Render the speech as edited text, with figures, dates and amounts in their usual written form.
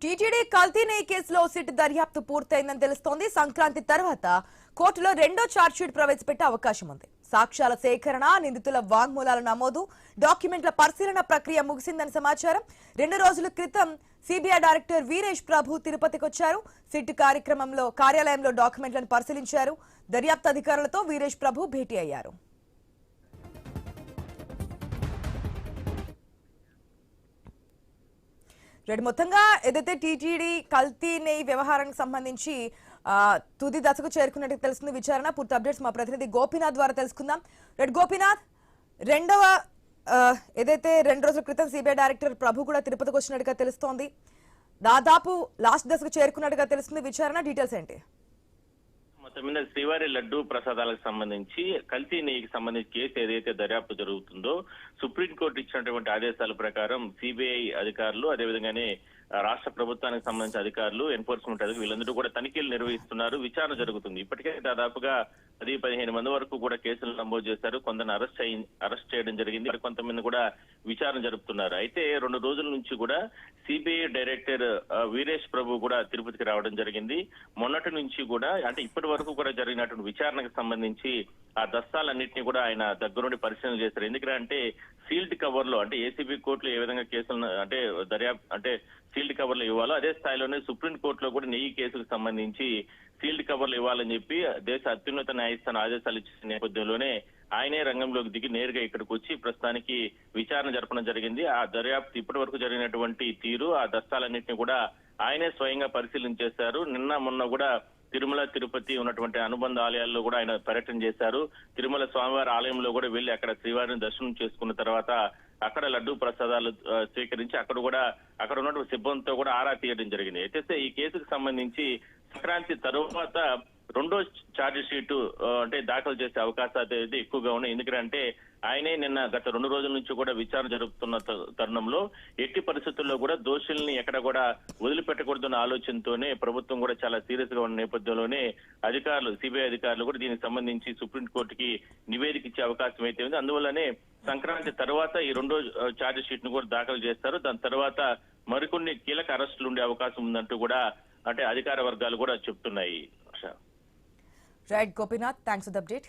TTD కల్తీ నెయ్యి కేసులో సిట్ దర్యాప్తు పూర్తయిందని తెలుస్తోంది. సంక్రాంతి తర్వాత కోర్టులో రెండో ఛార్జ్షీట్ ప్రవేశపెట్టే అవకాశం ఉంది. సాక్ష్యాల సేకరణ, నిందితుల వాంగ్మూలాల నమోదు, డాక్యుమెంట్ల పరిశీలన ప్రక్రియ ముగిసిందని సమాచారం. 2 రోజుల క్రితం సిబిఐ డైరెక్టర్ వీరేష్ ప్రభు తిరుపతికి వచ్చారు. సిట్ కార్యాలయంలో డాక్యుమెంట్లను పరిశీలించారు. దర్యాప్తు అధికారులతో వీరేష్ ప్రభు భేటీ అయ్యారు. మొత్తంగా ఏదైతే టీటీడీ కల్తీ నెయ్యి వ్యవహారానికి సంబంధించి తుది దశకు చేరుకున్నట్టు తెలుస్తుంది విచారణ. పూర్తి అప్డేట్స్ మా ప్రతినిధి గోపీనాథ్ ద్వారా తెలుసుకుందాం. గోపీనాథ్, ఏదైతే 2 రోజుల క్రితం సిబిఐ డైరెక్టర్ ప్రభు కూడా తిరుపతికి వచ్చినట్టుగా తెలుస్తోంది. దాదాపు లాస్ట్ దశకు చేరుకున్నట్టుగా తెలుస్తుంది. విచారణ డీటెయిల్స్ ఏంటి? మొత్తం మీద శ్రీవారి లడ్డూ ప్రసాదాలకు సంబంధించి కల్తీ నెయ్యికి సంబంధించి కేసు ఏదైతే దర్యాప్తు జరుగుతుందో సుప్రీంకోర్టు ఇచ్చినటువంటి ఆదేశాల ప్రకారం సిబిఐ అధికారులు అదేవిధంగానే రాష్ట్ర ప్రభుత్వానికి సంబంధించిన అధికారులు, ఎన్ఫోర్స్మెంట్ అధికారులు వీళ్ళందరూ కూడా తనిఖీలు నిర్వహిస్తున్నారు. విచారణ జరుగుతుంది. ఇప్పటికే దాదాపుగా 10-15 మంది వరకు కూడా కేసులు నమోదు చేశారు. కొందరిని అరెస్ట్ చేయడం జరిగింది. మరి కొంతమంది కూడా విచారణ జరుపుతున్నారు. అయితే 2 రోజుల నుంచి కూడా సిబిఐ డైరెక్టర్ వీరేష్ ప్రభు కూడా తిరుపతికి రావడం జరిగింది. మొన్నటి నుంచి కూడా అంటే ఇప్పటి వరకు కూడా జరిగినటువంటి విచారణకు సంబంధించి ఆ దస్తాలన్నింటినీ కూడా ఆయన దగ్గరుండి పరిశీలన చేశారు. ఎందుకంటే సీల్డ్ కవర్ లో అంటే ఏసీబీ కోర్టులో ఏ విధంగా కేసులు అంటే సీల్డ్ కవర్లు ఇవ్వాలో అదే స్థాయిలోనే సుప్రీంకోర్టులో కూడా నెయ్యి కేసుకు సంబంధించి సీల్డ్ కవర్లు ఇవ్వాలని చెప్పి దేశ అత్యున్నత న్యాయస్థానం ఆదేశాలు ఇచ్చిన నేపథ్యంలోనే ఆయనే రంగంలోకి దిగి నేరుగా ఇక్కడికి వచ్చి ప్రస్తుతానికి విచారణ జరపడం జరిగింది. ఆ దర్యాప్తు ఇప్పటి వరకు జరిగినటువంటి తీరు, ఆ దస్తాలన్నింటినీ కూడా ఆయనే స్వయంగా పరిశీలన చేశారు. నిన్న మొన్న కూడా తిరుమల, తిరుపతి ఉన్నటువంటి అనుబంధ ఆలయాల్లో కూడా ఆయన పర్యటన చేశారు. తిరుమల స్వామివారి ఆలయంలో కూడా వెళ్లి అక్కడ శ్రీవారిని దర్శనం చేసుకున్న తర్వాత అక్కడ లడ్డూ ప్రసాదాలు స్వీకరించి అక్కడ ఉన్నటువంటి సిబ్బందితో కూడా ఆరా తీయడం జరిగింది. అయితే ఈ కేసుకు సంబంధించి సంక్రాంతి తరువాత రెండో ఛార్జ్ షీట్ అంటే దాఖలు చేసే అవకాశాలు అయితే ఎక్కువగా ఉన్నాయి. ఎందుకంటే ఆయనే నిన్న గత 2 రోజుల నుంచి కూడా విచారణ జరుపుతున్న తరుణంలో ఎట్టి పరిస్థితుల్లో కూడా దోషుల్ని ఎక్కడ కూడా వదిలిపెట్టకూడదన్న ఆలోచనతోనే ప్రభుత్వం కూడా చాలా సీరియస్ గా ఉన్న నేపథ్యంలోనే సిబిఐ అధికారులు కూడా దీనికి సంబంధించి సుప్రీంకోర్టుకి నివేదిక ఇచ్చే అవకాశం అయితే ఉంది. అందువల్లనే సంక్రాంతి తర్వాత ఈ రెండో ఛార్జ్ షీట్ ను కూడా దాఖలు చేస్తారు. దాని తర్వాత మరికొన్ని కీలక అరెస్టులు ఉండే అవకాశం ఉందంటూ కూడా అంటే అధికార వర్గాలు కూడా చెప్తున్నాయి. Right Gopinath, thanks for the update.